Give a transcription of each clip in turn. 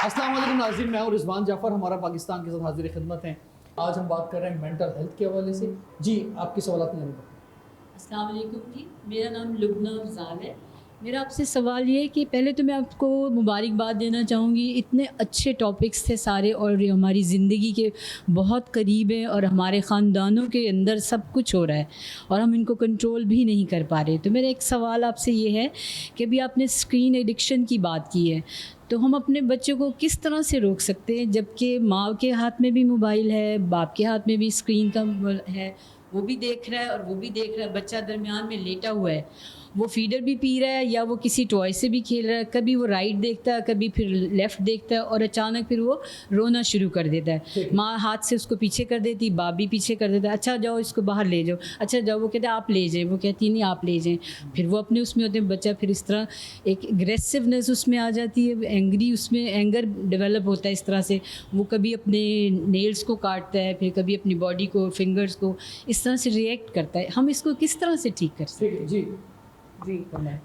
अस्सलाम वालेकुम नाज़रीन, मैं हूं रिजवान जाफ़र। हमारा पाकिस्तान के साथ हाजिर खिदमत हैं। आज हम बात कर रहे हैं मेंटल हेल्थ के हवाले से। जी, आपके सवाल नहीं होंगे। अस्सलाम वालेकुम जी, मेरा नाम लुबना अफ़ज़ाल है। मेरा आपसे सवाल ये है कि पहले तो मैं आपको मुबारकबाद देना चाहूँगी। इतने अच्छे टॉपिक्स थे सारे और ये हमारी ज़िंदगी के बहुत करीब है और हमारे ख़ानदानों के अंदर सब कुछ हो रहा है और हम इनको कंट्रोल भी नहीं कर पा रहे। तो मेरा एक सवाल आपसे ये है कि अभी आपने स्क्रीन एडिक्शन की बात की है, तो हम अपने बच्चों को किस तरह से रोक सकते हैं, जबकि माँ के हाथ में भी मोबाइल है, बाप के हाथ में भी स्क्रीन का है, वो भी देख रहा है और वो भी देख रहा है, बच्चा दरमियान में लेटा हुआ है, वो फीडर भी पी रहा है या वो किसी टॉय से भी खेल रहा है, कभी वो राइट देखता है, कभी फिर लेफ़्ट देखता है और अचानक फिर वो रोना शुरू कर देता है। माँ हाथ से उसको पीछे कर देती, बाप भी पीछे कर देता है, अच्छा जाओ इसको बाहर ले जाओ, अच्छा जाओ, वो कहता है आप ले जाएं, वो कहती नहीं आप ले जाएं, फिर वो अपने उसमें होते हैं, बच्चा फिर इस तरह एक एग्रेसिवनेस उसमें आ जाती है, एंग्री उसमें एंगर डेवलप होता है इस तरह से, वो कभी अपने नेल्स को काटता है, फिर कभी अपनी बॉडी को, फिंगर्स को इस तरह से रिएक्ट करता है। हम इसको किस तरह से ठीक कर सकते हैं? जी जी,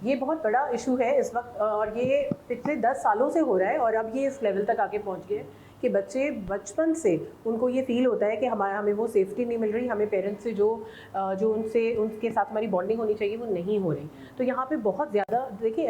ये बहुत बड़ा इशू है इस वक्त और ये पिछले 10 सालों से हो रहा है और अब ये इस लेवल तक आके पहुंच गए कि बच्चे बचपन से उनको ये फील होता है कि हमें वो सेफ्टी नहीं मिल रही, हमें पेरेंट्स से जो उनके साथ हमारी बॉन्डिंग होनी चाहिए वो नहीं हो रही। तो यहाँ पे बहुत ज़्यादा देखिए,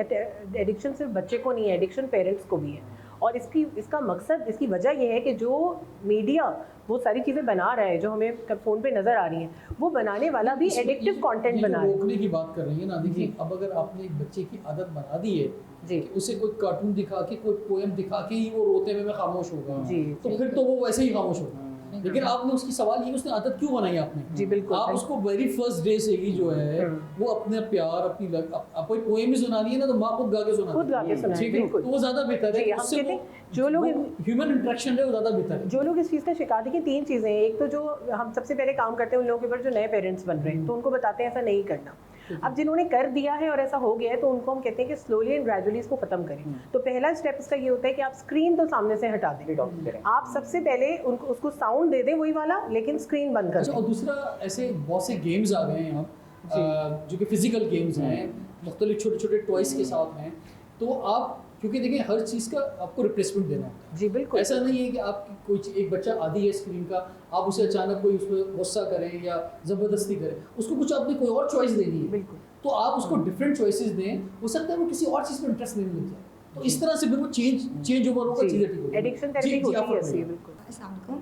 एडिक्शन सिर्फ बच्चे को नहीं है, एडिक्शन पेरेंट्स को भी है और इसका मकसद, इसकी वजह यह है कि जो मीडिया वो सारी चीज़ें बना रहा है, जो हमें फ़ोन पे नज़र आ रही हैं, वो बनाने वाला भी एडिक्टिव कंटेंट बना रहा है। रोकने की बात कर रही है ना, देखिए अब अगर आपने एक बच्चे की आदत बना दी है जी, कि उसे कोई कार्टून दिखा के, कोई पोएम दिखा के ही वो रोते हुए मैं खामोश होगा, तो फिर तो वो वैसे ही खामोश होगा। लेकिन आपने उसकी सवाल ये, उसने आदत क्यों बनाई आपने? जी बिल्कुल, आप उसको वेरी फर्स्ट डे से ही जो है वो अपने प्यार, अपनी आप कोई पोएम भी सुनानी है ना तो माँ खुद गा के सुना, ठीक है, तो वो ज़्यादा बेहतर है। हम कहते हैं जो लोग ह्यूमन इंटरेक्शन है वो ज़्यादा बेहतर है। जो लोग इस चीज़ का शिकार, देखिए 3 चीज़ें हैं। एक तो जो हम सबसे पहले काम करते हैं उन लोगों के ऊपर जो नए पेरेंट्स बन रहे हैं, तो उनको बताते हैं ऐसा नहीं करना। अब जिन्होंने कर दिया है और ऐसा हो गया है तो उनको हम कहते हैं कि स्लोली एंड ग्रेजुअली इसको खत्म करें। तो पहला स्टेप इसका ये होता है कि आप स्क्रीन तो सामने से हटा दें। आप सबसे पहले उसको साउंड दे दें वही वाला, लेकिन स्क्रीन बंद कर दें। और दूसरा, ऐसे बहुत से गेम्स आ गए हैं अब जो कि फिजिकल गेम्स हैं, मुख्तलिफ छोटे छोटे टॉयज के साथ हैं, तो आप क्योंकि देखिए हर चीज़ का आपको रिप्लेसमेंट देना होता है। जी बिल्कुल, ऐसा नहीं है कि आपकी कोई एक बच्चा आदी है स्क्रीन का, आप उसे अचानक कोई उस पर गुस्सा करें या ज़बरदस्ती करें, उसको कुछ आपने कोई और चॉइस देनी है, बिल्कुल, तो आप उसको डिफरेंट चॉइसेस दें। हो सकता है वो किसी और चीज़ में इंटरेस्ट नहीं मिल जाए, तो इस तरह से फिर वो चेंज ओवर होगा, चीज़ें ठीक होगी। एडिक्शन थेरेपी होती है ऐसी, बिल्कुल। अस्सलाम वालेकुम,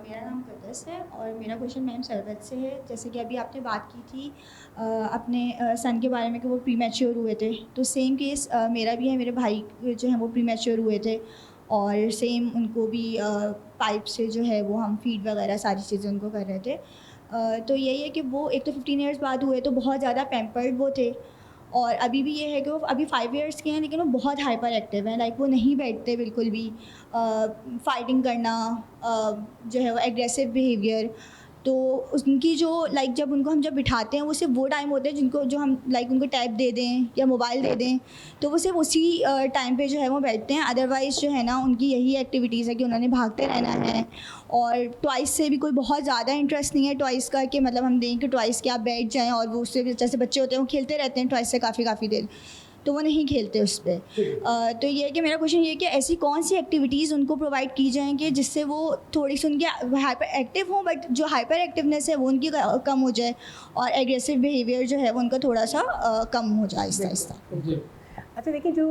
मेरा नाम कदस है और मेरा क्वेश्चन मैम सरबत से है। जैसे कि अभी आपने बात की थी अपने सन के बारे में कि वो प्री मैच्योर हुए थे, तो सेम केस मेरा भी है। मेरे भाई जो हैं वो प्री मैच्योर हुए थे और सेम उनको भी पाइप से जो है वो हम फीड वगैरह सारी चीज़ें उनको कर रहे थे। तो यही है कि वो एक तो 15 ईयर्स बाद हुए तो बहुत ज़्यादा पैम्पर्ड वो थे और अभी भी ये है कि वो अभी 5 इयर्स के हैं लेकिन वो बहुत हाइपर एक्टिव हैं। लाइक वो नहीं बैठते बिल्कुल भी, फाइटिंग करना, जो है वो एग्रेसिव बिहेवियर। तो उनकी जो लाइक जब उनको हम जब बिठाते हैं वो सिर्फ वो टाइम होते हैं जिनको जो हम लाइक उनको टैब दे दें या मोबाइल दे दें, तो वो सिर्फ उसी टाइम पे जो है वो बैठते हैं। अदरवाइज़ जो है ना उनकी यही एक्टिविटीज़ है कि उन्होंने भागते रहना है और टॉयज़ से भी कोई बहुत ज़्यादा इंटरेस्ट नहीं है टॉयज़ का कि मतलब हम दें कि टॉयज़ के आप बैठ जाएँ और वो उससे जैसे बच्चे होते हैं वो खेलते रहते हैं टॉयज़ से काफ़ी देर, तो वो नहीं खेलते उस पर। तो ये है कि मेरा क्वेश्चन ये है कि ऐसी कौन सी एक्टिविटीज़ उनको प्रोवाइड की जाएंगी जिससे वो थोड़ी सी उनके हाइपर एक्टिव हों, बट जो हाइपर एक्टिवनेस है वो उनकी कम हो जाए और एग्रेसिव बिहेवियर जो है वो उनका थोड़ा सा कम हो जाए आहिस्ता आहिस्ता। अच्छा देखिए, जो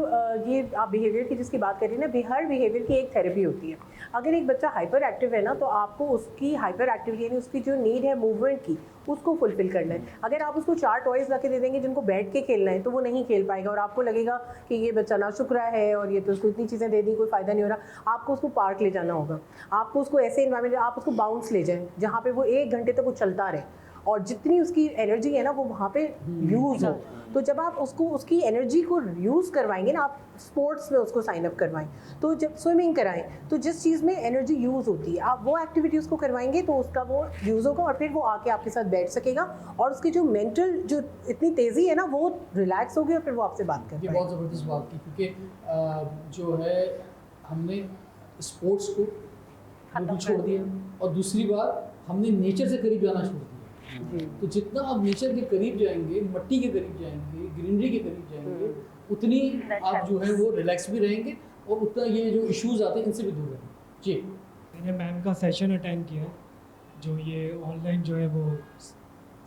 ये आप बिहेवियर की जिसकी बात कर रही हैं ना, हर बिहेवियर की एक थेरेपी होती है। अगर एक बच्चा हाइपर एक्टिव है ना, तो आपको उसकी हाइपर एक्टिविटी यानी उसकी जो नीड है मूवमेंट की, उसको फुलफिल करना है। अगर आप उसको 4 टॉयज़ ला के दे देंगे जिनको बैठ के खेलना है, तो वो नहीं खेल पाएगा और आपको लगेगा कि ये बच्चा नाशुक्रा है और ये तो उसको इतनी चीज़ें दे दी, कोई फ़ायदा नहीं हो रहा। आपको उसको पार्क ले जाना होगा, आपको उसको ऐसे इन्वायरमेंट, आप उसको बाउंस ले जाएँ जहाँ पे वो 1 घंटे तक वो चलता रहे और जितनी उसकी एनर्जी है ना वो वहाँ पे यूज़ हो। तो जब आप उसको उसकी एनर्जी को यूज़ करवाएंगे ना, आप स्पोर्ट्स में उसको साइन अप करवाएं, तो जब स्विमिंग कराएं, तो जिस चीज़ में एनर्जी यूज़ होती है आप वो एक्टिविटी उसको करवाएंगे तो उसका वो यूज़ होगा और फिर वो आके आपके साथ बैठ सकेगा और उसकी जो मेंटल जो इतनी तेज़ी है ना वो रिलैक्स होगी और फिर वो आपसे बात कर ये बहुत ज़बरदस्त बात की, क्योंकि जो है हमने स्पोर्ट्स को बिल्कुल छोड़ दिया और दूसरी बात हमने नेचर से करीब जाना छोड़ दिया। तो जितना आप नेचर के करीब जाएंगे, मट्टी के करीब जाएंगे, ग्रीनरी के करीब जाएंगे, उतनी आप जो है वो रिलैक्स भी रहेंगे और उतना ये जो इश्यूज़ आते हैं इनसे भी दूर रहें। जी। मैंने मैम का सेशन अटेंड किया है, जो ये ऑनलाइन जो है वो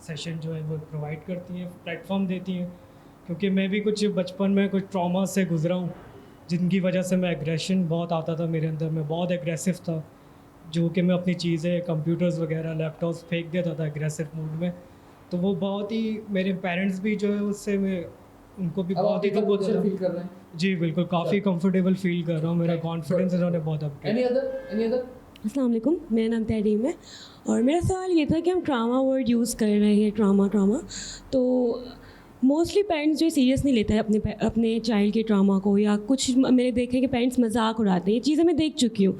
सेशन जो है वो प्रोवाइड करती हैं, प्लेटफॉर्म देती हैं, क्योंकि मैं भी कुछ बचपन में कुछ ट्रॉमा से गुजरा हूँ, जिनकी वजह से मैं एग्रेशन बहुत आता था मेरे अंदर, मैं बहुत एग्रेसिव था, जो कि मैं अपनी चीज़ें कंप्यूटर्स वगैरह लैपटॉप्स फेंक देता था एग्रेसिव मूड में। तो वो बहुत ही, मेरे पेरेंट्स भी जो है उससे मैं उनको भी अब बहुत ही आप दुख होता फील था। कर रहे हैं। जी बिल्कुल, काफ़ी कंफर्टेबल फील कर रहा हूँ, मेरा कॉन्फिडेंस इन्होंने बहुत अपडेट। एनी अदर अस्सलाम वालेकुम, मेरा नाम तहरीम है और मेरा सवाल ये था कि हम ट्रामा वर्ड यूज़ कर रहे हैं, ट्रामा तो मोस्टली पेरेंट्स जो सीरियस नहीं लेते हैं अपने चाइल्ड के ट्रामा को, या कुछ मैंने देखा है कि पेरेंट्स मजाक उड़ाते हैं। ये चीज़ें मैं देख चुकी हूँ।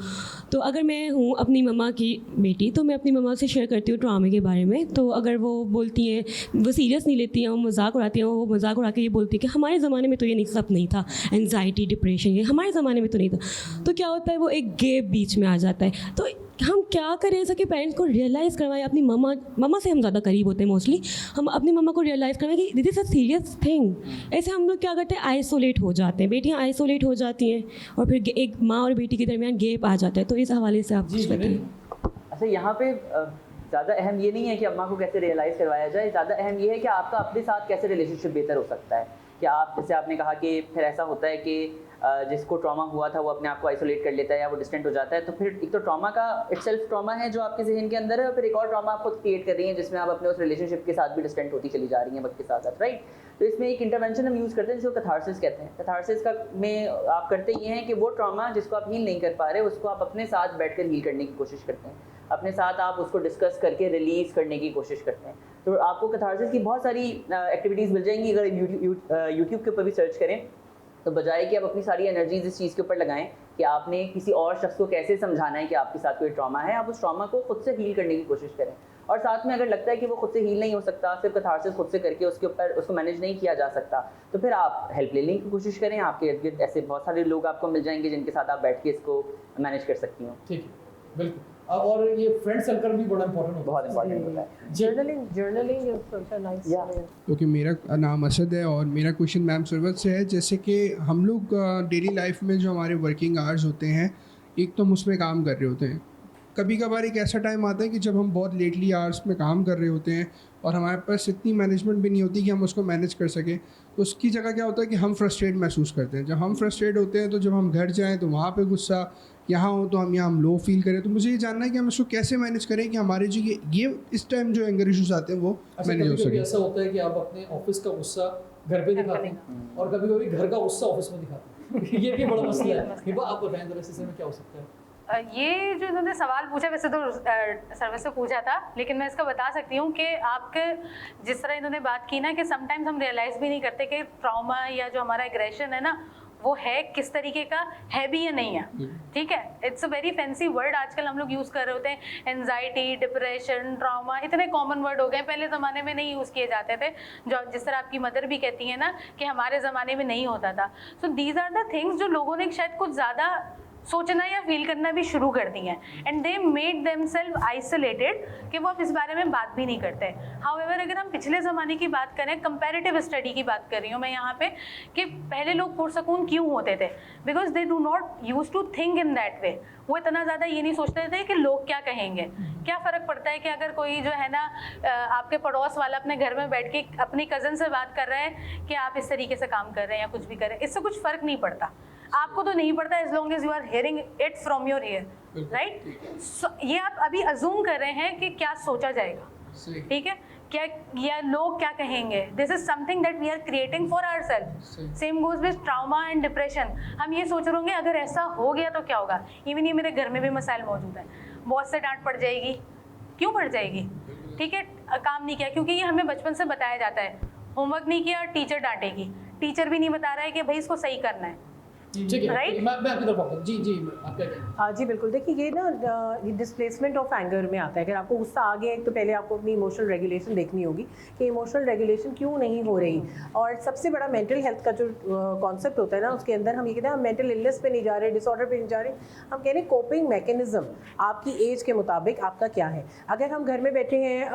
तो अगर मैं हूँ अपनी मम्मा की बेटी, तो मैं अपनी मम्मा से शेयर करती हूँ ट्रामे के बारे में। तो अगर वो बोलती हैं, वो सीरियस नहीं लेती हैं, वो मजाक उड़ाती हैं, वो मजाक उड़ा के ये बोलती है कि हमारे ज़माने में तो ये नहीं, सब नहीं था, एंजाइटी डिप्रेशन ये हमारे ज़माने में तो नहीं था। तो क्या होता है, वो एक गैप बीच में आ जाता है। तो हम क्या करें ऐसा कि पेरेंट्स को रियलाइज़ करवाएं, अपनी मम्मा से हम ज़्यादा करीब होते हैं मोस्टली, हम अपनी मम्मा को रियलाइज़ करवाएं कि this is a serious thing. ऐसे हम लोग क्या करते हैं, आइसोलेट हो जाते हैं, बेटियां आइसोलेट हो जाती हैं और फिर एक माँ और बेटी के दरमियान गैप आ जाता है। तो इस हवाले से आप कुछ बताइए। अच्छा, यहाँ पे ज़्यादा अहम ये नहीं है कि अम्मा को कैसे रियलाइज़ करवाया जाए, ज़्यादा अहम ये है कि आपका अपने साथ कैसे रिलेशनशिप बेहतर हो सकता है। कि आप, जैसे आपने कहा कि फिर ऐसा होता है कि जिसको ट्रॉमा हुआ था वो अपने आप को आइसोलेट कर लेता है या वो डिस्टेंट हो जाता है, तो फिर एक तो ट्रॉमा का इटसेल्फ ट्रॉमा है जो आपके जहन के अंदर है, और फिर एक और ट्रॉमा आप खुद क्रिएट कर रही हैं जिसमें आप अपने उस रिलेशनशिप के साथ भी डिस्टेंट होती चली जा रही हैं वक्त के साथ साथ, राइट। तो इसमें एक इंटरवेंशन हम यूज़ करते हैं जिसको कैथारसिस कहते हैं। कैथारसिस का में आप करते ये हैं कि वो ट्रॉमा जिसको आप हील नहीं कर पा रहे उसको आप अपने साथ बैठ कर हील करने की कोशिश करते हैं, अपने साथ आप उसको डिस्कस करके रिलीज़ करने की कोशिश करते हैं। तो आपको कैथारसिस की बहुत सारी एक्टिविटीज़ मिल जाएंगी अगर यूट्यूब के ऊपर भी सर्च करें। तो बजाय कि आप अपनी सारी एनर्जीज इस चीज़ के ऊपर लगाएं कि आपने किसी और शख्स को कैसे समझाना है कि आपके साथ कोई ट्रॉमा है, आप उस ट्रॉमा को खुद से हील करने की कोशिश करें। और साथ में अगर लगता है कि वो खुद से हील नहीं हो सकता, सिर्फ कैथारसिस खुद से करके उसके ऊपर उसको मैनेज नहीं किया जा सकता, तो फिर आप हेल्प लेने की कोशिश करें। आपके इर्द गिर्द ऐसे बहुत सारे लोग आपको मिल जाएंगे जिनके साथ आप बैठ के इसको मैनेज कर सकती हो। ठीक है, बिल्कुल। अब और ये फ्रेंड सर्कल भी बड़ा इंपॉर्टेंट होता है, बहुत इंपॉर्टेंट होता है। Journaling is such a nice. क्योंकि मेरा नाम असद है और मेरा क्वेश्चन मैम सरवत से है। जैसे कि हम लोग डेली लाइफ में जो हमारे वर्किंग आवर्स होते हैं, एक तो हम उसमें काम कर रहे होते हैं, कभी कभार एक ऐसा टाइम आता है कि जब हम बहुत लेटली आवर्स में काम कर रहे होते हैं और हमारे पास इतनी मैनेजमेंट भी नहीं होती कि हम उसको मैनेज कर सकें। तो उसकी जगह क्या होता है कि हम फ्रस्ट्रेट महसूस करते हैं। जब हम फ्रस्ट्रेट होते हैं तो जब हम घर जाएँ तो वहाँ पे गुस्सा, यहाँ हो तो हम लो फील करें। तो मुझे ये जानना है कि हम इसको कैसे मैनेज करें कि हमारे जो ये इस टाइम जो एंगर इश्यूज आते हैं वो मैनेज हो सके। ऐसा होता है कि आप अपने ऑफिस का गुस्सा घर पे दिखाते हैं और कभी कभी घर का गुस्सा ऑफिस में दिखाते हैं। ये भी बड़ा मसला है। हिबा, आप बताएं जरा इससे में क्या हो सकता है। ये जो इन्होंने सवाल पूछा, वैसे तो सर्विस से पूछा था, लेकिन मैं इसका बता सकती हूँ कि आपके जिस तरह इन्होंने बात की ना कि समटाइम्स हम रियलाइज़ भी नहीं करते कि ट्रॉमा या जो हमारा एग्रेशन है ना वो है किस तरीके का है भी या नहीं है। ठीक है, it's a very fancy word आजकल हम लोग यूज़ कर रहे होते हैं। एंजाइटी, डिप्रेशन, ट्रॉमा इतने कॉमन वर्ड हो गए, पहले ज़माने में नहीं यूज़ किए जाते थे। जो जिस तरह आपकी मदर भी कहती है ना कि हमारे ज़माने में नहीं होता था। So these are the things जो लोगों ने शायद कुछ ज़्यादा सोचना या फील करना भी शुरू कर दी हैं, and they made themselves isolated कि वो अब इस बारे में बात भी नहीं करते। हाउएवर अगर हम पिछले ज़माने की बात करें, कंपैरेटिव स्टडी की बात कर रही हूँ मैं यहाँ पे, कि पहले लोग पुरसकून क्यों होते थे, because they do not use to think in that way. वो इतना ज़्यादा ये नहीं सोचते थे कि लोग क्या कहेंगे। क्या फ़र्क पड़ता है कि अगर कोई जो है ना आपके पड़ोस वाला अपने घर में बैठ के अपनी कज़न से बात कर रहा है कि आप इस तरीके से काम कर रहे हैं या कुछ भी कर रहे हैं, इससे कुछ फ़र्क नहीं पड़ता। आपको तो नहीं पड़ता as long as you are hearing it from your ear, right. ये आप अभी अजूम कर रहे हैं कि क्या सोचा जाएगा, ठीक है, क्या या लोग क्या कहेंगे। This is something that we are creating for ourself. Same goes with trauma and depression. हम ये सोच रहे होंगे अगर ऐसा हो गया तो क्या होगा। इवन ये मेरे घर में भी मसाइल मौजूद हैं। बॉस से डांट पड़ जाएगी, क्यों पड़ जाएगी, ठीक है, काम नहीं किया, क्योंकि ये हमें बचपन से बताया जाता है। होमवर्क नहीं किया टीचर डांटेगी, टीचर भी नहीं बता रहा है कि भाई इसको सही करना है, ठीक है, राइट। मैं आपकी तरफ आता हूं। जी आप क्या कहेंगे। हाँ जी बिल्कुल। देखिए ये ना डिस्प्लेसमेंट ऑफ एंगर में आता है। अगर आपको गुस्सा आ गया एक तो पहले आपको अपनी इमोशनल रेगुलेशन देखनी होगी कि इमोशनल रेगुलेशन क्यों नहीं हो रही। और सबसे बड़ा मेंटल हेल्थ का जो कॉन्सेप्ट होता है ना, उसके अंदर हम ये कहते हैं हम मेंटल इलनेस पे नहीं जा रहे, डिसऑर्डर पे नहीं जा रहे, हम कह रहे हैं कोपिंग मैकेनिज्म आपकी एज के मुताबिक आपका क्या है। अगर हम घर में बैठे हैं,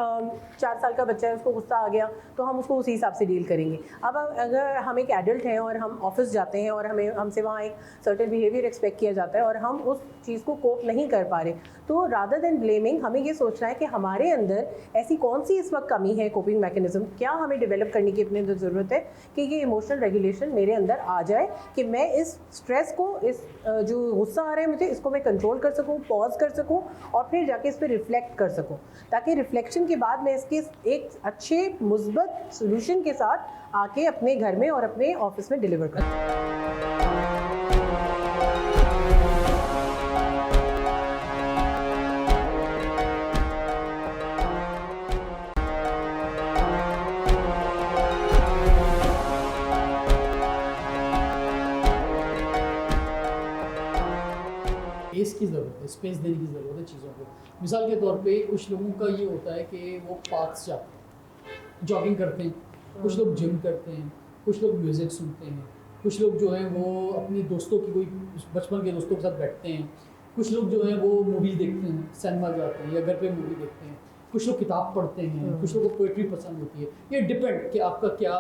4 साल का बच्चा है, उसको गुस्सा आ गया तो हम उसको उसी हिसाब से डील करेंगे। अब अगर हम एक एडल्ट हैं और हम ऑफिस जाते हैं और हमसे वहाँ वहाँ एक सर्टेन बिहेवियर एक्सपेक्ट किया जाता है और हम उस चीज़ को कोप नहीं कर पा रहे, तो रादर देन ब्लेमिंग हमें ये सोचना है कि हमारे अंदर ऐसी कौन सी इस वक्त कमी है कोपिंग मैकेनिज्म, क्या हमें डेवलप करने की अपने अंदर ज़रूरत है कि ये इमोशनल रेगुलेशन मेरे अंदर आ जाए कि मैं इस स्ट्रेस को, इस जो गुस्सा आ रहा है मुझे, इसको मैं कंट्रोल कर सकूँ, पॉज कर सकूँ और फिर जाके इस पर रिफ्लेक्ट कर सकूँ, ताकि रिफ्लेक्शन के बाद मैं इसके एक अच्छे मुस्बत सोल्यूशन के साथ आके अपने घर में और अपने ऑफिस में डिलीवर करूँ। स्पेस की ज़रूरत है, स्पेस देने की ज़रूरत है चीज़ों को। मिसाल के तौर पे कुछ लोगों का ये होता है कि वो पार्क्स जाते हैं, जॉगिंग करते हैं, कुछ लोग जिम करते हैं, कुछ लोग म्यूज़िक सुनते हैं, कुछ लोग जो हैं वो अपने दोस्तों की कोई बचपन के दोस्तों के साथ बैठते हैं, कुछ लोग जो हैं वो मूवी देखते हैं, सिनेमा जाते हैं या घर पे मूवी देखते हैं, कुछ लोग किताब पढ़ते हैं, कुछ लोगों को पोइट्री पसंद होती है। ये डिपेंड कि आपका क्या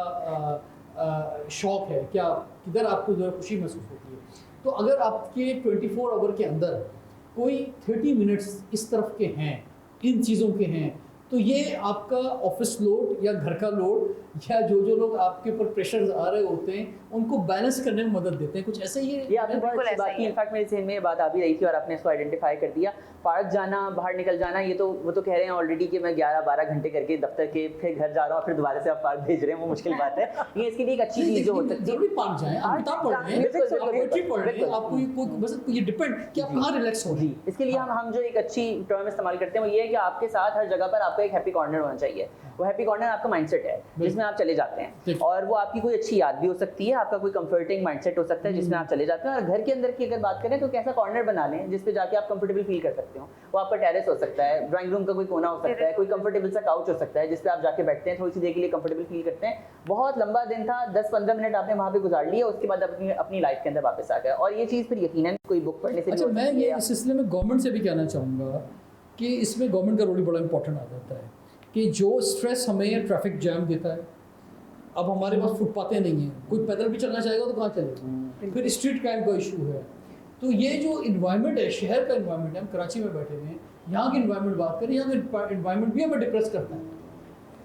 शौक़ है, क्या किधर आपको जो है खुशी महसूस होती है। तो अगर आपके 24 आवर के अंदर कोई 30 मिनट्स इस तरफ के हैं, इन चीज़ों के हैं, तो ये आपका ऑफिस लोड या घर का लोड या जो लोग आपके ऊपर प्रेशर्स आ रहे होते हैं उनको बैलेंस करने में मदद देते हैं। कुछ ऐसे ही ये आपने बहुत अच्छी बात की। इनफैक्ट मेरे जहन में ये बात आ भी रही थी और आपने इसको आइडेंटिफाई कर दिया। पार्क जाना, बाहर निकल जाना, ये तो वो तो कह रहे हैं ऑलरेडी कि मैं 11-12 घंटे करके दफ्तर के फिर घर जा रहा हूँ, फिर दोबारा से आप पार्क भेज रहे हैं, वो मुश्किल बात है। ये इसके लिए एक अच्छी चीज़ जो हो सकती है, जरूरी पार्क जाएं, आप किताब पढ़ रहे हैं, पोएट्री पढ़ रहे हैं, आपको बस ये डिपेंड कि आप कहाँ रिलैक्स हो रही है। इसके लिए हम जो एक अच्छी टर्म इस्तेमाल करते हैं वो ये है कि आपके साथ हर जगह पर आपका एक हैप्पी कॉर्नर होना चाहिए। वो हैप्पी कॉर्नर आपका माइंडसेट है जिसमें आप चले जाते हैं, और वो आपकी कोई अच्छी याद भी हो सकती है, आपका कोई कंफर्टिंग माइंडसेट हो सकता है जिसमें आप चले जाते हैं। और घर के अंदर की अगर बात करें तो कैसा कॉर्नर बना लें जिस पे जाके आप कंफर्टेबल फील कर सकते हो। वो आपका टेरेस हो सकता है, ड्राइंग रूम का कोई कोना हो सकता है, कोई कंफर्टेबल सा काउच हो सकता है जिस पे आप जाके बैठते हैं, थोड़ी सी देर के लिए कंफर्टेबल फील करते हैं। बहुत लंबा दिन था, 10-15 मिनट आपने वहाँ पे गुजार लिया, उसके बाद अपनी लाइफ के अंदर वापस आ गए। और ये चीज़ फिर यकीनन कोई बुक पढ़ने से। अच्छा, मैं ये इस सिलसिले में गवर्नमेंट से भी कहना चाहूँगा कि इसमें गवर्नमेंट का रोल बड़ा इंपॉर्टेंट आ जाता है कि जो स्ट्रेस हमें ट्रैफिक जैम देता है, अब हमारे पास फुटपातें नहीं हैं, कोई पैदल भी चलना चाहेगा तो कहाँ चलेगा, फिर स्ट्रीट क्राइम का इशू है। तो ये जो इन्वायरमेंट है, शहर का इन्वायरमेंट है, हम कराची में बैठे हुए हैं, यहाँ की इन्वायरमेंट बात करें, यहाँ का इन्वायरमेंट भी हमें डिप्रेस करता है।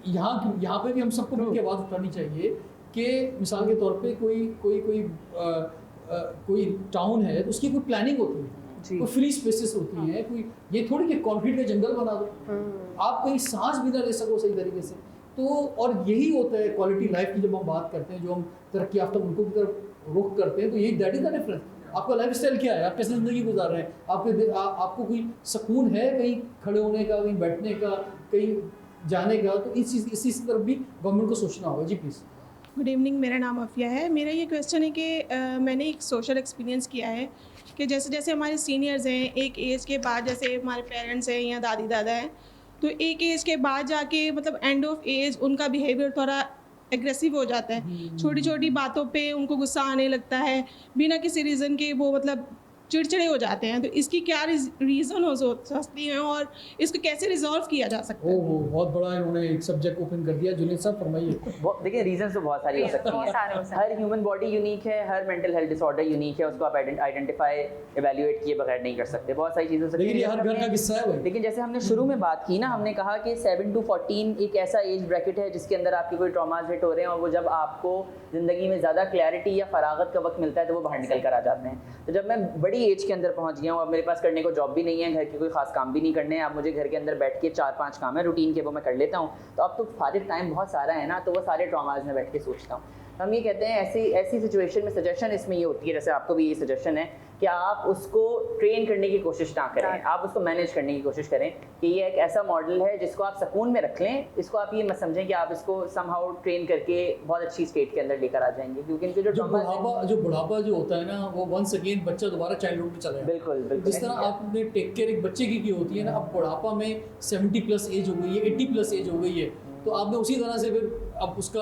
यहाँ पे भी हम सबको मिलकर आवाज़ उठानी चाहिए कि मिसाल के तौर पे कोई टाउन है तो उसकी कोई प्लानिंग होती है, कोई फ्री स्पेसेस होती हैं, कोई ये थोड़ी कि कंक्रीट का जंगल बना दो, आप कहीं सांस भी ना ले सको सही तरीके से। तो और यही होता है क्वालिटी लाइफ की, जब हम बात करते हैं, जो हम तरक्की याफ्ता मुल्कों की तरफ रुख करते हैं, तो यही दैट इज द डिफरेंस। आपका लाइफस्टाइल क्या है, आप कैसे ज़िंदगी गुजार रहे हैं, आपको कोई सुकून है कहीं खड़े होने का, कहीं बैठने का, कहीं जाने का, तो इसी तरफ भी गवर्नमेंट को सोचना होगा। जी प्लीज़। गुड इवनिंग, मेरा नाम अफिया है। मेरा ये क्वेश्चन है कि मैंने एक सोशल एक्सपीरियंस किया है कि जैसे जैसे हमारे सीनियर्स हैं, एक एज के बाद, जैसे हमारे पेरेंट्स हैं या दादी दादा हैं, तो एक एज के बाद जाके मतलब एंड ऑफ एज उनका बिहेवियर थोड़ा एग्रेसिव हो जाता है। छोटी छोटी बातों पे उनको गुस्सा आने लगता है, बिना किसी रीज़न के वो मतलब चिड़चिड़े हो जाते हैं। तो इसकी क्या रीज़न हो सकती है और इसको कैसे रिजॉल्व किया जा सकता है? ओह, बहुत बड़ा इन्होंने एक सब्जेक्ट ओपन कर दिया। जुनेद साहब फरमाइए। देखिए, रीजन तो बहुत सारी हो सकती हैं। हर ह्यूमन बॉडी यूनिक है, हर मेंटल हेल्थ डिसऑर्डर यूनिक है, उसको आप आइडेंटिफाई एवेल्युएट किए बगैर नहीं कर सकते। बहुत सारी चीज़ें हो सकती हैं, लेकिन ये हर घर का किस्सा है भाई। लेकिन जैसे हमने शुरू में बात की ना, हमने कहा कि 7 to 14 एक ऐसा एज ब्रैकेट है जिसके अंदर आपके कोई ट्रॉमाज हिट हो रहे हैं, और वो जब आपको ज़िंदगी में ज़्यादा क्लैरिटी या फरागत का वक्त मिलता है तो वो बाहर निकल कर आ जाते हैं। तो जब मैं बड़ी एज के अंदर पहुँच गया हूँ, अब मेरे पास करने को जॉब भी नहीं है, घर के कोई खास काम भी नहीं करने हैं, अब मुझे घर के अंदर बैठ के 4-5 काम है रूटीन के, वो मैं कर लेता हूँ। तो अब तो फारिग टाइम बहुत सारा है ना, तो वो सारे ट्रॉमाज में बैठ के सोचता हूँ। हम ये कहते हैं ऐसी सिचुएशन में सजेशन इसमें ये होती है, जैसे आपको भी ये सजेशन है कि आप उसको ट्रेन करने की कोशिश ना करें, आप उसको मैनेज करने की कोशिश करें कि ये एक ऐसा मॉडल है जिसको आप सुकून में रख लें। इसको आप ये मत समझें कि आप इसको समहाउ ट्रेन करके बहुत अच्छी स्टेट के अंदर लेकर आ जाएंगे, क्योंकि इनके जो बुढ़ापा जो होता है ना, वो वंस अगेन बच्चा दोबारा चाइल्डहुड में चला जाता है। बिल्कुल। जिस तरह आपने टेक केयर एक बच्चे की होती है ना, अब बुढ़ापा में 70+ एज हो गई है, 80+ एज हो गई है, तो आपने उसी तरह से फिर अब उसका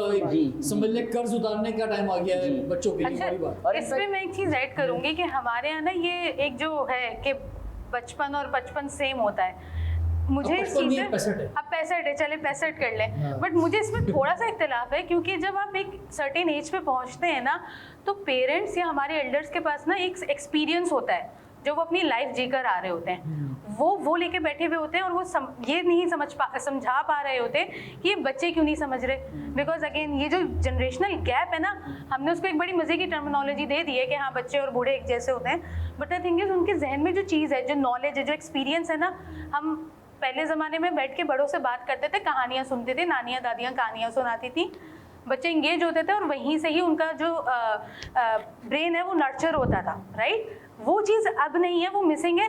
समझ लें कर्ज उतारने का टाइम आ गया है बच्चों के लिए। अच्छा, और इसमें मैं एक चीज़ ऐड करूँगी कि हमारे यहाँ ना ये एक जो है कि बचपन और बचपन सेम होता है, मुझे अब इस 55 नहीं चीज़ है, 65 है। अब 65 है, चले 65 कर लें। हाँ। बट मुझे इसमें थोड़ा सा इख्तिलाफ है, क्योंकि जब आप एक सर्टेन एज पे पहुंचते हैं ना, तो पेरेंट्स या हमारे एल्डर्स के पास ना एक एक्सपीरियंस होता है जो वो अपनी लाइफ जीकर आ रहे होते हैं, वो लेके बैठे हुए होते हैं, और वो ये नहीं समझा पा रहे होते कि ये बच्चे क्यों नहीं समझ रहे। बिकॉज अगेन ये जो जनरेशनल गैप है ना, हमने उसको एक बड़ी मज़े की टर्मिनोलॉजी दे दी है कि हाँ बच्चे और बूढ़े एक जैसे होते हैं। बट द थिंग इज उनके जहन में जो चीज़ है, जो नॉलेज है, जो एक्सपीरियंस है ना, हम पहले ज़माने में बैठ के बड़ों से बात करते थे, कहानियाँ सुनते थे, नानियाँ दादियाँ कहानियाँ सुनाती थी, बच्चे इंगेज होते थे और वहीं से ही उनका जो ब्रेन है वो नर्चर होता था, राइट। वो चीज़ अब नहीं है, वो मिसिंग है।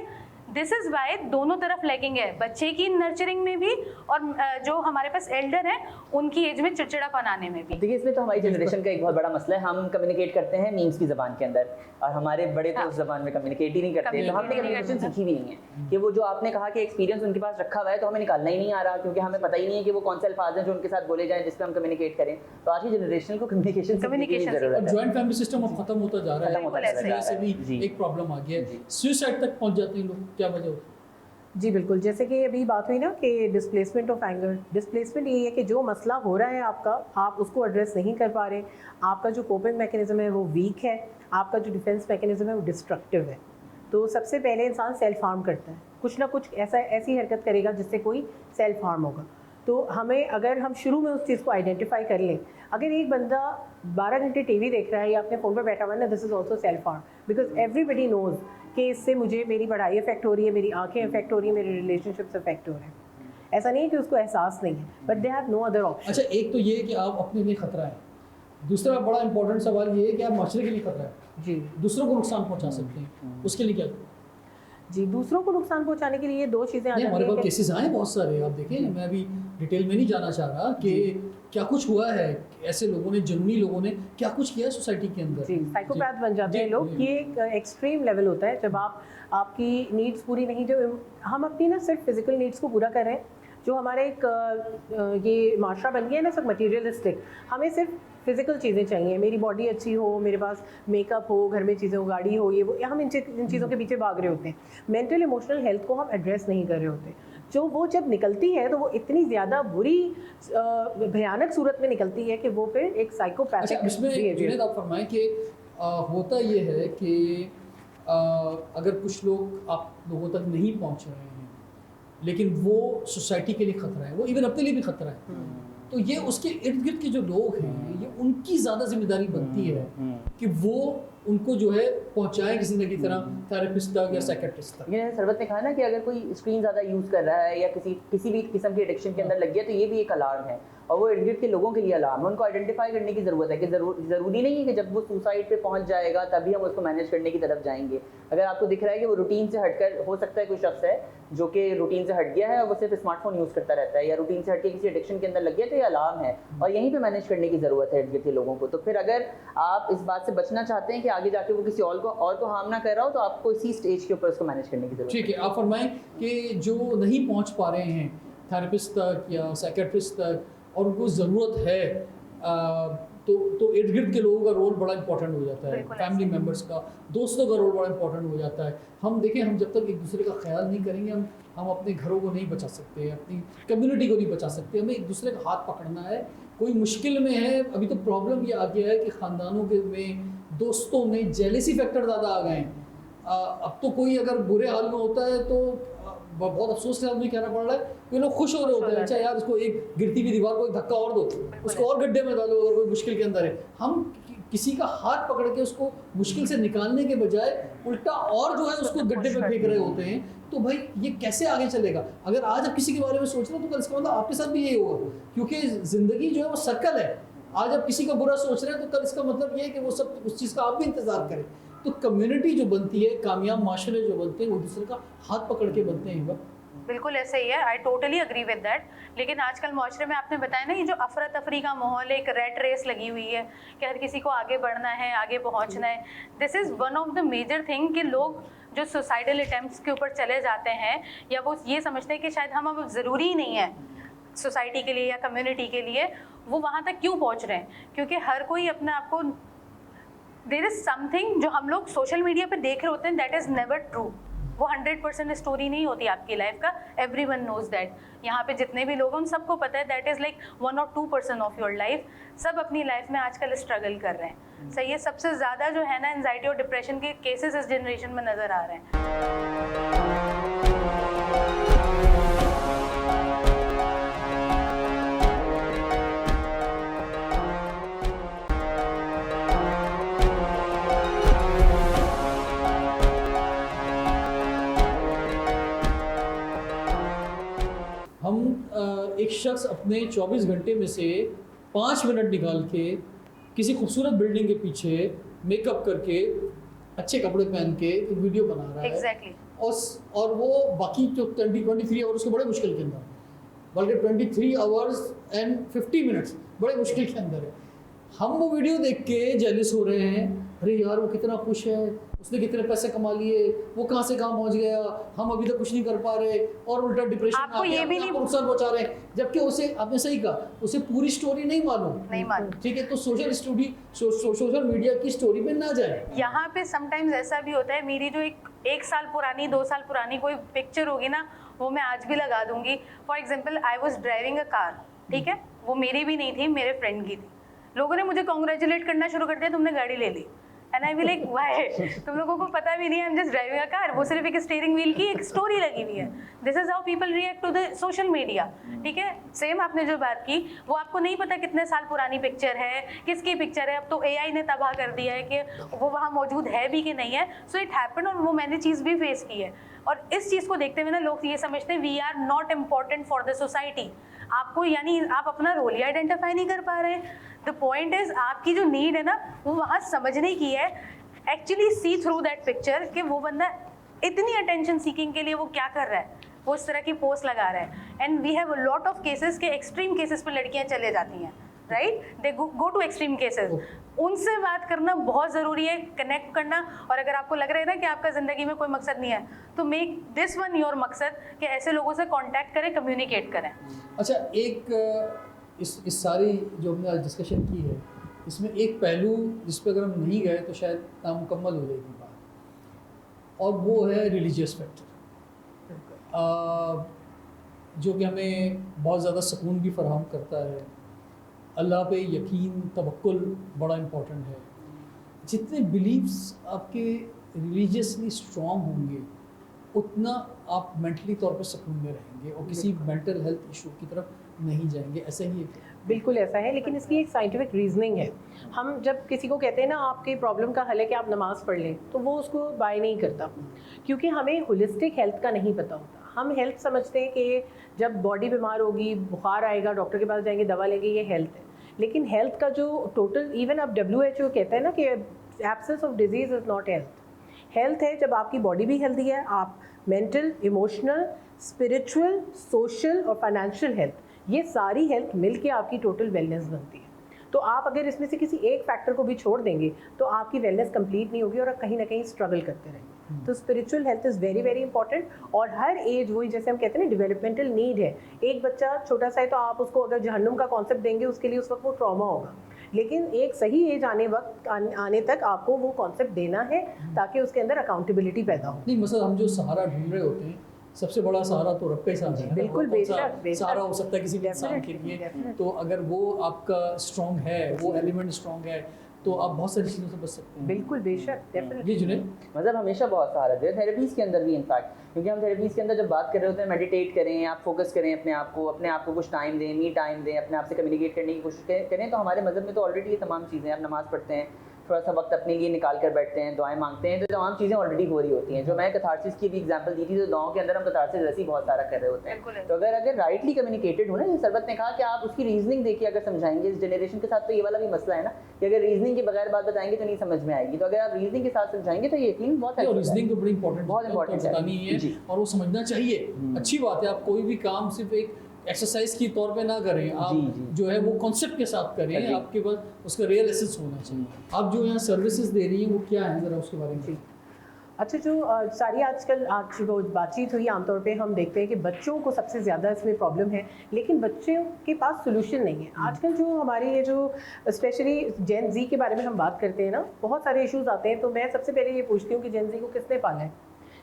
दिस इज़ वाई दोनों तरफ लैगिंग है, बच्चे की नर्चरिंग में भी और जो हमारे पास एल्डर हैं उनकी एज में चिड़चिड़ापन आने में भी। देखिए, इसमें तो हमारी जनरेशन का एक बहुत बड़ा मसला है। हम कम्युनिकेट करते हैं मीम्स की ज़बान के अंदर, और हमारे बड़े तो उस ज़बान में कम्युनिकेट ही नहीं करते। तो हमने कम्युनिकेशन सीखी भी नहीं है कि वो जो आपने कहा कि एक्सपीरियंस उनके पास रखा हुआ है, तो हमें निकालना ही नहीं आ रहा, क्योंकि हमें पता ही नहीं है कि वो कौन से अल्फाज हैं जो उनके साथ बोले जाएं जिसपे हम कम्युनिकेट करें। तो आज की जनरेशन को कम्युनिकेशन सीखने की ज़रूरत और है। जॉइंट फैमिली सिस्टम अब खत्म होता जा रहा है, खत्म होता जा रहा है। से भी जी। एक प्रॉब्लम आ गया है, सुसाइड तक पहुंच जाते हैं लोग, क्या वजह होती है? जी बिल्कुल, जैसे कि अभी बात हुई ना कि डिस्प्लेसमेंट ऑफ एंगर, डिस्प्लेसमेंट ये है कि जो मसला हो रहा है आपका, आप उसको एड्रेस नहीं कर पा रहे, आपका जो कोपिंग मैकेनिज्म है वो वीक है, आपका जो डिफेंस मैकेनिज्म है वो डिस्ट्रक्टिव है। तो सबसे पहले इंसान सेल्फ हार्म करता है, कुछ ना कुछ ऐसी हरकत करेगा जिससे कोई सेल्फ हार्म होगा। तो हमें, अगर हम शुरू में उस चीज़ को आइडेंटिफाई कर लें, अगर एक बंदा 12 घंटे टीवी देख रहा है या अपने फ़ोन पर बैठा हुआ है ना, this is also self harm, because everybody nose कि इससे मुझे मेरी पढ़ाई अफेक्ट हो रही है, मेरी आंखें अफेक्ट हो रही है, मेरे रिलेशनशिप्स अफेक्ट हो रहे हैं। ऐसा नहीं है कि उसको एहसास नहीं है, but they have no other option. अच्छा, एक तो ये है कि आप अपने लिए खतरा है, दूसरा बड़ा इंपॉर्टेंट सवाल ये है कि आप माशरे के लिए खतरा है, जी, दूसरों को नुकसान पहुंचा सकते हैं, उसके लिए क्या करें? जी, दूसरों को नुकसान पहुंचाने के लिए दो चीज़ें आ नहीं, हमारे पास जाती हैं। केसेस आए बहुत सारे, आप देखें, मैं अभी डिटेल में नहीं जाना चाह रहा कि क्या कुछ हुआ है, ऐसे लोगों ने, जुनूनी लोगों ने क्या कुछ किया सोसाइटी के अंदर। जी, साइकोपैथ बन जाते हैं जी, लोग। जी। ये एक एक्सट्रीम लेवल होता है जब आपकी नीड्स पूरी नहीं, जो हम अपनी ना सिर्फ फिजिकल नीड्स को पूरा कर रहे हैं, जो हमारा एक ये माशरा बन गया है ना सब मटीरियलिस्टिक, हमें सिर्फ फिजिकल चीज़ें चाहिए, मेरी बॉडी अच्छी हो, मेरे पास मेकअप हो, घर में चीज़ें हो, गाड़ी हो, ये वो, हम इन चीज़ों के पीछे भाग रहे होते हैं। मेंटल इमोशनल हेल्थ को हम एड्रेस नहीं कर रहे होते। जो वो जब निकलती है तो वो इतनी ज़्यादा बुरी भयानक सूरत में निकलती है कि वो फिर एक साइकोपैथिक अच्छा, इसमें जुनैद आप फरमाएं कि होता ये है कि अगर कुछ लोग आप लोगों तक नहीं पहुंच रहे हैं, लेकिन वो सोसाइटी के लिए खतरा है, वो इवन अपने लिए भी खतरा है, तो ये उसके इर्द गिर्द के जो लोग हैं, ये उनकी ज़्यादा जिम्मेदारी बनती है कि वो उनको जो है पहुंचाएं किसी न किसी तरह थेरेपिस्ट तक या साइकियाट्रिस्ट तक। ये सरवत ने कहा ना कि अगर कोई स्क्रीन ज़्यादा यूज़ कर रहा है या किसी भी किस्म की एडिक्शन के अंदर लग गया, तो ये भी एक अलार्म है, और वो इर्द गिर्द के लोगों के लिए अलार्म है। उनको आइडेंटिफाई करने की ज़रूरत है कि ज़रूरी नहीं है कि जब वो सुसाइड पे पहुंच जाएगा तभी हम उसको मैनेज करने की तरफ जाएंगे। अगर आपको दिख रहा है कि वो रूटीन से हटकर, हो सकता है कोई शख्स है जो कि रूटीन से हट गया है और वो सिर्फ स्मार्टफोन यूज़ करता रहता है, या रूटीन से हट के किसी एडिक्शन के अंदर लग गया, तो ये अलार्म है, और यहीं पे मैनेज करने की ज़रूरत है इर्द गिर्द के लोगों को। तो फिर अगर आप इस बात से बचना चाहते हैं कि आगे जाके वो किसी और को हार्म ना कर रहा हो, तो आपको इसी स्टेज के ऊपर उसको मैनेज करने की ज़रूरत है। ठीक है, आप फरमाएं कि जो नहीं पहुंच पा रहे हैं थेरेपिस्ट तक या साइकियाट्रिस्ट तक और उनको ज़रूरत है, तो इर्द गिर्द के लोगों का रोल बड़ा इंपॉर्टेंट हो जाता है, फैमिली मेम्बर्स का, दोस्तों का रोल बड़ा इंपॉर्टेंट हो जाता है। हम देखें, हम जब तक एक दूसरे का ख्याल नहीं करेंगे, हम अपने घरों को नहीं बचा सकते, अपनी कम्युनिटी को नहीं बचा सकते। हमें एक दूसरे का हाथ पकड़ना है। कोई मुश्किल में है, अभी तो प्रॉब्लम ये आ गया है कि ख़ानदानों के में, दोस्तों में जेलेसी फैक्टर ज़्यादा आ गए हैं। अब तो कोई अगर बुरे हाल में होता है तो बहुत अफसोस के साथ भी कहना पड़ रहा है कि लोग खुश हो रहे होते हैं, अच्छा यार इसको एक गिरती हुई दीवार को एक धक्का और दो, उसको और गड्ढे में डालो अगर कोई मुश्किल के अंदर है। हम किसी का हाथ पकड़ के उसको मुश्किल से निकालने के बजाय उल्टा और जो है उसको गड्ढे पे फेंक रहे होते हैं। तो भाई ये कैसे आगे चलेगा? अगर आज आप किसी के बारे में सोच रहे हो तो कल इसका मतलब आपके साथ भी यही होगा, क्योंकि ज़िंदगी जो है वो सर्कल है। आज आप किसी का बुरा सोच रहे हैं तो कल इसका मतलब ये है कि वो सब उस चीज़ का आप भी इंतज़ार करें। तो कम्युनिटी जो बनती है, कामयाब माशरे जो बनते हैं, वो दूसरे का हाथ पकड़ के बनते हैं। बिल्कुल ऐसे ही है, I totally agree with that. लेकिन आजकल माशरे में आपने बताया ना, ये जो अफरा तफरी का माहौल, एक रेट रेस लगी हुई है कि हर किसी को आगे बढ़ना है, आगे पहुंचना है। This is one of the major thing कि लोग जो सुसाइडल अटैम्प्ट्स के ऊपर चले जाते हैं, या वो ये समझते हैं कि शायद हम अब ज़रूरी नहीं है सोसाइटी के लिए या कम्युनिटी के लिए, वो वहाँ तक क्यों पहुँच रहे हैं? क्योंकि हर कोई अपने आप को, देयर इज़ समथिंग जो हम लोग सोशल मीडिया पे देख रहे होते हैं, दैट इज़ नेवर ट्रू। वो 100% स्टोरी नहीं होती आपकी लाइफ का। एवरीवन नोज दैट, यहाँ पे जितने भी लोग हैं उन सबको पता है that is like 1 or 2% of your life. सब अपनी लाइफ में आजकल स्ट्रगल कर रहे हैं। सही है, सबसे ज़्यादा जो है ना एंजाइटी और डिप्रेशन के केसेस इस जनरेशन में नज़र आ रहे हैं। एक शख्स अपने 24 घंटे में से 5 मिनट निकाल के किसी खूबसूरत बिल्डिंग के पीछे मेकअप करके अच्छे कपड़े पहन के एक वीडियो बना रहा है। एग्जैक्टली। और वो बाकी जो 23 आवर्स के बड़े मुश्किल के अंदर, बल्कि 23 आवर्स एंड 50 मिनट्स बड़े मुश्किल के अंदर है। हम वो वीडियो देख के जेलस हो रहे हैं, अरे यार वो कितना खुश है, उसने कितने पैसे कमा लिए, वो कहाँ से कहाँ पहुँच गया, हम अभी तक कुछ नहीं कर पा रहे, और उल्टा डिप्रेशन आपको ये भी नहीं नुकसान पहुँचा रहे हैं। जबकि उसे, आपने सही कहा, उसे पूरी स्टोरी नहीं मालूम। ठीक है, तो सोशल मीडिया की स्टोरी में ना जाए। यहाँ पे समटाइम्स ऐसा भी होता है, मेरी जो एक साल पुरानी 2 साल पुरानी कोई पिक्चर होगी ना, वो मैं आज भी लगा दूंगी। For example, I was driving a car, ठीक है, वो मेरी भी नहीं थी, मेरे फ्रेंड की थी। लोगों ने मुझे कॉन्ग्रेचुलेट करना शुरू कर दिया, तुमने गाड़ी ले ली। And I be like why, तुम लोगों को पता भी नहीं है, I am just driving a car. वो सिर्फ एक स्टीयरिंग व्हील की एक स्टोरी लगी हुई है। This is how people react to the social media. ठीक है, सेम आपने जो बात की, वो आपको नहीं पता कितने साल पुरानी पिक्चर है, किसकी पिक्चर है। अब तो AI ने तबाह कर दिया है कि वो वहाँ मौजूद है भी कि नहीं है। सो इट हैपन, और वो मैंने चीज़ भी फेस की है। और इस चीज़ को देखते हुए ना लोग ये समझते हैं we are not important for the society. आपको, यानी आप अपना रोल ही आइडेंटिफाई नहीं कर पा रहे। द पॉइंट इज, आपकी जो नीड है ना, वो वहाँ समझने की है, actually see through that picture कि वो बंदा इतनी अटेंशन सीकिंग के लिए वो क्या कर रहा है, वो इस तरह की पोस्ट लगा रहा है। And we have a lot of cases के एक्सट्रीम केसेस पे लड़कियां चले जाती हैं, right, they go to extreme cases. उनसे बात करना बहुत ज़रूरी है, कनेक्ट करना। और अगर आपको लग रहा है ना कि आपका ज़िंदगी में कोई मकसद नहीं है, तो मेक दिस वन योर मकसद, कि ऐसे लोगों से कांटेक्ट करें, कम्युनिकेट करें। अच्छा, एक इस सारी जो हमने आज डिस्कशन की है, इसमें एक पहलू जिस पर अगर हम नहीं गए तो शायद नामुकम्मल हो जाएगी बात, और वो है रिलीजियस फैक्टर, जो कि हमें बहुत ज़्यादा सुकून भी फराहम करता है। अल्लाह पे यकीन, तवक्कुल बड़ा इम्पोर्टेंट है। जितने बिलीव्स आपके रिलीजियसली स्ट्रॉन्ग होंगे, उतना आप मेंटली तौर पर सुकून में रहेंगे और किसी मेंटल हेल्थ इशू की तरफ नहीं जाएंगे। ऐसा ही है? बिल्कुल ऐसा है, लेकिन इसकी एक साइंटिफिक रीजनिंग है। हम जब किसी को कहते हैं ना आपके प्रॉब्लम का हल है कि आप नमाज़ पढ़ लें, तो वो उसको बाय नहीं करता, क्योंकि हमें होलिस्टिक हेल्थ का नहीं पता होता। हम हेल्थ समझते हैं कि जब बॉडी बीमार होगी, बुखार आएगा, डॉक्टर के पास जाएंगे, दवा लेंगे, ये हेल्थ है। लेकिन हेल्थ का जो टोटल, इवन अब WHO कहता है ना कि absence of disease is not health. Health है जब आपकी बॉडी भी हेल्दी है, आप मेंटल, इमोशनल, स्पिरिचुअल, सोशल और फाइनेंशियल हेल्थ, ये सारी हेल्थ मिल के आपकी टोटल वेलनेस बनती है। तो आप अगर इसमें से किसी एक फैक्टर को भी छोड़ देंगे तो आपकी वेलनेस कंप्लीट नहीं होगी और आप कहीं ना कहीं स्ट्रगल करते रहेंगे। तो spiritual health is very very important. और हर एज, वही जैसे हम कहते हैं ना, डेवलपमेंटल नीड है। एक बच्चा छोटा सा है तो आप उसको अगर जहन्नुम का कॉन्सेप्ट देंगे, उसके लिए उस वक्त वो ट्रॉमा होगा। लेकिन एक सही एज आने तक आपको वो कॉन्सेप्ट देना है ताकि उसके अंदर अकाउंटेबिलिटी पैदा हो। नहीं, मतलब हम जो सहारा ढूंढ रहे होते हैं, सबसे बड़ा सहारा तो रब का ही सहारा है। बिल्कुल, बेशक सहारा हो सकता है किसी भी इंसान के लिए। तो अगर वो आपका स्ट्रॉन्ग है, वो एलिमेंट स्ट्रॉन्ग है, तो आप बहुत सारी चीज़ों से बच सकते हैं। बिल्कुल, बेशक, डेफिनेटली। जी जुनैद, मतलब हमेशा बहुत सहारा दे, थेरेपीज़ के अंदर भी इनफैक्ट, क्योंकि हम थेरेपीज़ के अंदर जब बात कर रहे होते हैं, मेडिटेट करें, आप फोकस करें अपने आप को कुछ टाइम दें, मी टाइम दें, अपने आप से कम्युनिकेट करने की कोशिश करें। तो हमारे मज़हब में तो ऑलरेडी ये तमाम चीज़ें, आप नमाज़ पढ़ते हैं, थोड़ा सा वक्त अपने लिए निकाल कर बैठते हैं, दुआएं मांगते हैं, तो तमाम चीज़ें ऑलरेडी हो रही होती हैं। जो मैं कथारसिस की भी एग्जांपल दी थी, तो दुआओं के अंदर हम कथारसिस जैसी बहुत सारा कर रहे होते हैं। तो अगर राइटली कम्युनिकेटेड हो ना, जैसे सरबत ने कहा कि आप उसकी रीजनिंग देखिए, अगर समझाएंगे, इस जनरेशन के साथ तो ये वाला भी मसला है ना कि अगर रीजनिंग के बगैर बात बताएंगे तो नहीं समझ में आएगी। तो अगर आप रीजनिंग के साथ समझाएंगे तो ये यकीन बहुत है। रीजनिंग तो बड़ी इंपॉर्टेंट, बहुत इंपॉर्टेंट है और वो समझना चाहिए। अच्छी बात है, आप कोई भी काम सिर्फ एक एक्सरसाइज की तौर पे ना करें, आप जो है वो कॉन्सेप्ट के साथ करें, आपके पास उसका रियल एसेंस होना चाहिए। आप जो यहाँ सर्विसेज दे रही हैं वो क्या है, ज़रा उसके बारे में। अच्छा, जो सारी आजकल जो बातचीत हुई, आमतौर पे हम देखते हैं कि बच्चों को सबसे ज़्यादा इसमें प्रॉब्लम है, लेकिन बच्चों के पास सोल्यूशन नहीं है। आजकल जो हमारे ये जो स्पेशली जेन जी के बारे में हम बात करते हैं ना, बहुत सारे इश्यूज़ आते हैं। तो मैं सबसे पहले ये पूछती हूँ कि जेन जी को किसने पाला है?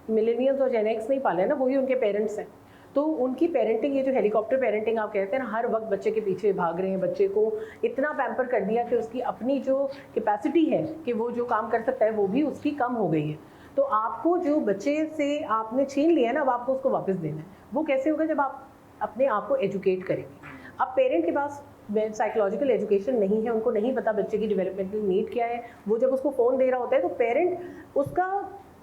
मिलेनियल्स और जेन एक्स नहीं पाले हैं ना, वही उनके पेरेंट्स हैं। तो उनकी पेरेंटिंग, ये जो हेलीकॉप्टर पेरेंटिंग आप कहते हैं ना, हर वक्त बच्चे के पीछे भाग रहे हैं, बच्चे को इतना पैम्पर कर दिया कि उसकी अपनी जो कैपेसिटी है कि वो जो काम कर सकता है वो भी उसकी कम हो गई है। तो आपको जो बच्चे से आपने छीन लिया है ना, अब आपको उसको वापस देना है। वो कैसे होगा? जब आप अपने आप को एजुकेट करेंगे। अब पेरेंट के पास साइकोलॉजिकल एजुकेशन नहीं है, उनको नहीं पता बच्चे की डेवलपमेंटल नीड क्या है। वो जब उसको फ़ोन दे रहा होता है तो पेरेंट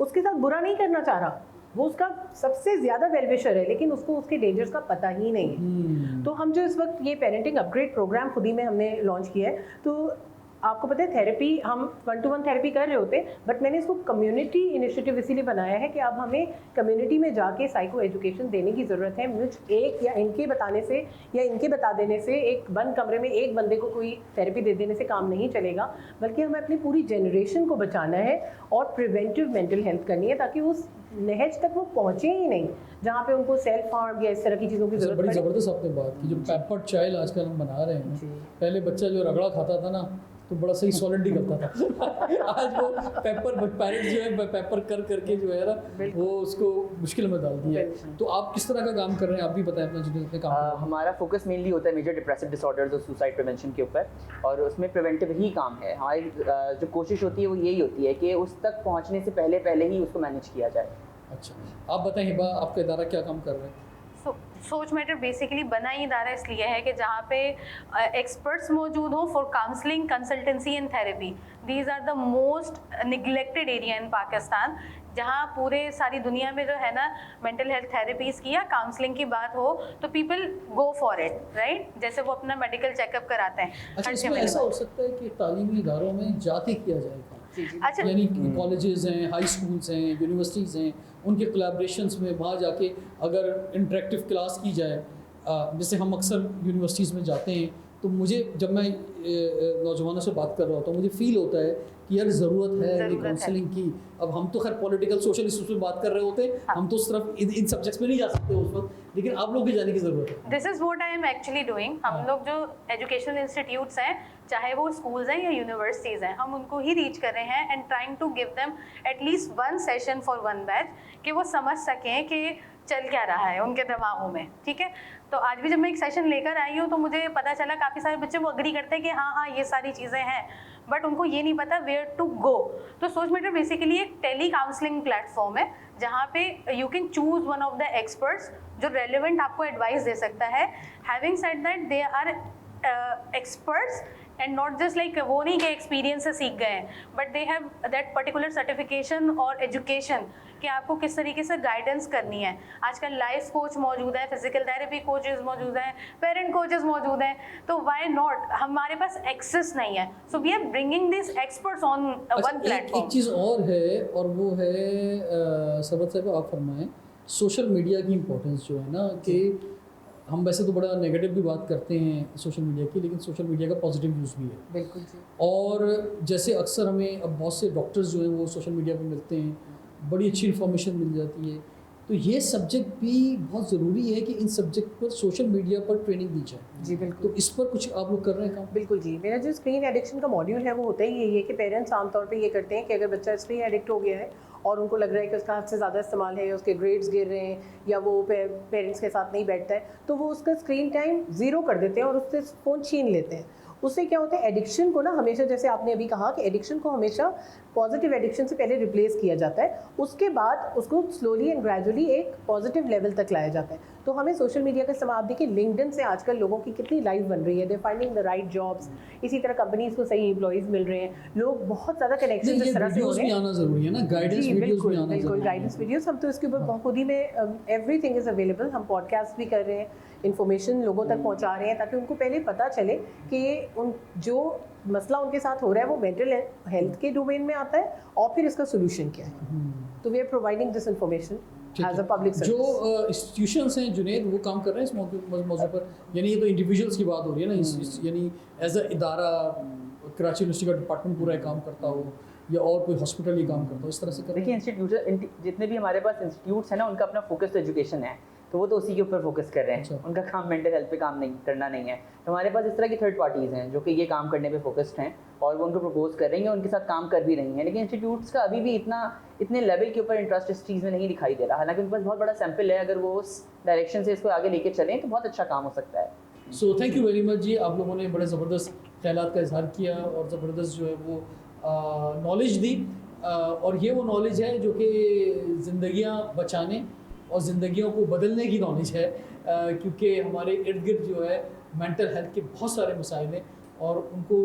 उसके साथ बुरा नहीं करना चाह रहा, वो उसका सबसे ज़्यादा वेलविशर है, लेकिन उसको उसके डेंजर्स का पता ही नहीं है। तो हम जो इस वक्त ये पेरेंटिंग अपग्रेड प्रोग्राम खुद ही में हमने लॉन्च किया है। तो आपको पता है थेरेपी, हम 1-to-1 थेरेपी कर रहे होते, बट मैंने इसको कम्युनिटी इनिशिएटिव इसीलिए बनाया है कि अब हमें कम्युनिटी में जाके साइको एजुकेशन देने की ज़रूरत है। मुझ एक या इनके बताने से या इनके बता देने से, एक बंद कमरे में एक बंदे को कोई थेरेपी दे देने से काम नहीं चलेगा, बल्कि हमें अपनी पूरी जनरेशन को बचाना है और प्रिवेंटिव मेंटल हेल्थ करनी है, ताकि उस नहज तक वो पहुँचे ही नहीं जहाँ पे उनको सेल्फ हार्म या इस तरह की चीज़ों की ज़रूरत बड़ी पड़े। ज़बरदस्त आपने बात की। जो पैम्पर्ड चाइल्ड आजकल हम बना रहे हैं, पहले बच्चा जो रगड़ा खाता था ना तो बड़ा सही सॉलिड निकलता था आज वो पेपर पेरेंट्स जो है पेपर कर करके जो है ना वो उसको मुश्किल में डाल दिया है। तो आप किस तरह का काम कर रहे हैं, आप भी बताएं अपना जितने काम कर रहे हैं। हमारा फोकस मेनली होता है मेजर डिप्रेसिव डिसऑर्डर्स और सुसाइड प्रिवेंशन के ऊपर, और उसमें प्रिवेंटिव ही काम है। हमारी जो कोशिश होती है वो यही होती है कि उस तक पहुंचने से पहले ही उसको मैनेज किया जाए। अच्छा, आप बताएं हिबा, आपका इदारा क्या काम कर रहा है? सोच मैटर बेसिकली बना ही इदारा इसलिए है कि जहाँ पे एक्सपर्ट्स मौजूद हों for counselling, consultancy and therapy. These are the most neglected area in Pakistan, जहाँ पूरे सारी दुनिया में जो है ना मेंटल हेल्थ थेरेपीज़ की या काउंसलिंग की बात हो तो people go for it, right? जैसे वो अपना मेडिकल चेकअप कराते हैं। अच्छा, इसमें ऐसा हो सकता है कि तालीमी इदारों में जाके किया जाएगा, अच्छा, यानी कॉलेजेस हैं, हाई स्कूल्स हैं, यूनिवर्सिटीज़ हैं, उनके कोलैबोरेशंस में वहाँ जाके अगर इंटरेक्टिव क्लास की जाए, जैसे हम अक्सर यूनिवर्सिटीज़ में जाते हैं तो मुझे जब मैं नौजवानों से बात कर रहा होता हूँ मुझे फ़ील होता है कि यार ज़रूरत है ये काउंसलिंग की। अब हम तो खैर पॉलिटिकल सोशल इश्यूज में बात कर रहे होते हैं, हम तो उस तरफ इन सब्जेक्ट्स में नहीं जा सकते उस वक्त, लेकिन आप लोग के जाने की ज़रूरत है। This is what I am actually doing. हम लोग जो एजुकेशनल इंस्टीट्यूट्स हैं, चाहे वो स्कूल्स हैं या यूनिवर्सिटीज़ हैं, हम उनको ही रीच कर रहे हैं and trying to give them at least 1 session for 1 batch, कि वो समझ सकें कि चल क्या रहा है उनके दिमागों में। ठीक है, तो आज भी जब मैं एक सेशन लेकर आई हूँ तो मुझे पता चला काफ़ी सारे बच्चे वो अग्री करते हैं कि हाँ ये सारी चीज़ें हैं, बट उनको ये नहीं पता वेयर टू गो। तो सोच मैटर बेसिकली एक टेली काउंसलिंग प्लेटफॉर्म है जहाँ पे you can choose one of the experts जो रेलिवेंट आपको एडवाइस दे सकता है। Having said that they are experts and not just like वो नहीं कि एक्सपीरियंस से सीख गए हैं, but they have that particular certification और एजुकेशन कि आपको किस तरीके से गाइडेंस करनी है। आजकल लाइफ कोच मौजूद है, फिजिकल थेरेपी कोचेज मौजूद हैं, पेरेंट कोचेज मौजूद हैं, तो व्हाई नॉट? हमारे पास एक्सेस नहीं है, so we are bringing this experts on one platform. एक चीज़ और है, और वो है सरबत साहब आप फरमाएं, सोशल मीडिया की इम्पोर्टेंस जो है ना, कि हम वैसे तो बड़ा नेगेटिव भी बात करते हैं सोशल मीडिया की, लेकिन सोशल मीडिया का पॉजिटिव यूज़ भी है। बिल्कुल जी। और जैसे अक्सर हमें अब बहुत से डॉक्टर्स जो हैं वो सोशल मीडिया पे मिलते हैं, बड़ी अच्छी इन्फॉर्मेशन मिल जाती है, तो ये सब्जेक्ट भी बहुत ज़रूरी है कि इन सब्जेक्ट पर सोशल मीडिया पर ट्रेनिंग दी जाए। जी बिल्कुल। तो इस पर कुछ आप लोग कर रहे हैं काम? बिल्कुल जी, मेरा जो स्क्रीन एडिक्शन का मॉड्यूल है वो होता ही यही है कि पेरेंट्स आमतौर पे ये करते हैं कि अगर बच्चा स्क्रीन एडिक्ट हो गया है और उनको लग रहा है कि उसका हद से ज़्यादा इस्तेमाल है या उसके ग्रेड्स गिर रहे हैं या वो पेरेंट्स के साथ नहीं बैठता है, तो वो उसका स्क्रीन टाइम 0 कर देते हैं और उससे फ़ोन छीन लेते हैं। उससे क्या होता है, एडिक्शन को ना हमेशा, जैसे आपने अभी कहा कि एडिक्शन को हमेशा पॉजिटिव एडिक्शन से पहले रिप्लेस किया जाता है, उसके बाद उसको स्लोली एंड ग्रेजुअली एक पॉजिटिव लेवल तक लाया जाता है। तो हमें सोशल मीडिया का इस्तेमाल, देखिए लिंक्डइन से आजकल लोगों की कितनी लाइफ बन रही है, दे फाइंडिंग द राइट जॉब्स, इसी तरह कंपनीज को सही एम्प्लॉइज मिल रहे हैं, लोग बहुत ज़्यादा कनेक्शन इस तरह से हो रहे हैं। आना ज़रूरी है ना, गाइडेंस वीडियोस भी आना बिल्कुल ज़रूरी है। गाइडेंस वीडियोस हम तो इसके ऊपर खुद ही में एवरीथिंग इज़ अवेलेबल। हम पॉडकास्ट भी कर रहे हैं, इन्फॉर्मेशन लोगों तक पहुंचा रहे हैं ताकि उनको पहले पता चले कि उन जो मसला उनके साथ हो रहा है वो मेंटल हेल्थ के डोमेन में आता है और फिर इसका सोल्यूशन क्या है। तो we are providing this information as a public service. जो इंस्टीट्यूशंस हैं जुनेद, वो काम कर रहे हैं इस मौजूद पर, यानी ये तो इंडिविजुअल्स की बात हो रही है ना, यानी एज अ इदारा कराची यूनिवर्सिटी का डिपार्टमेंट पूरा काम करता हो या और कोई हॉस्पिटल ही काम करता हो, इस तरह से कर। देखिए इंस्टीट्यूट जितने भी हमारे पास इंस्टीट्यूट्स हैं ना, उनका अपना फोकस एजुकेशन है। तो वो तो उसी के ऊपर फोकस कर रहे हैं, अच्छा। उनका काम मेंटल हेल्थ पे काम नहीं करना नहीं है। तो हमारे पास इस तरह की थर्ड पार्टीज़ हैं जो कि ये काम करने पे फोकस्ड हैं और वो उनको प्रपोज कर रही हैं, उनके साथ काम कर भी रही हैं। लेकिन इंस्टीट्यूट्स का अभी भी इतने लेवल के ऊपर इंटरेस्ट इस चीज़ में नहीं दिखाई दे रहा, हालांकि उनके पास बहुत बड़ा सैम्पल है। अगर वो उस डायरेक्शन से इसको आगे लेके चलें तो बहुत अच्छा काम हो सकता है। So thank you very much जी, आप लोगों ने बड़े ज़बरदस्त ख्यालात का इजहार किया और ज़बरदस्त जो है वो नॉलेज दी, और ये वो नॉलेज है जो कि ज़िंदगियाँ बचाने और ज़िंदगियों को बदलने की नॉलेज है, क्योंकि हमारे इर्द गिर्द जो है मेंटल हेल्थ के बहुत सारे मसाइल हैं और उनको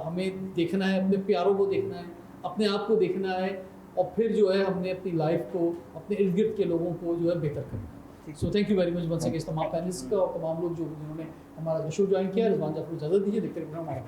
हमें देखना है, अपने प्यारों को देखना है, अपने आप को देखना है, और फिर जो है हमने अपनी लाइफ को, अपने इर्द गिर्द के लोगों को जो है बेहतर करना है। So thank you very much once again तमाम पैनलिस्ट का और तमाम लोग जो जिन्होंने हमारा शो ज्वाइन किया। रिजवान जाफर इजाज़त दीजिए, देखते रहिए हमारा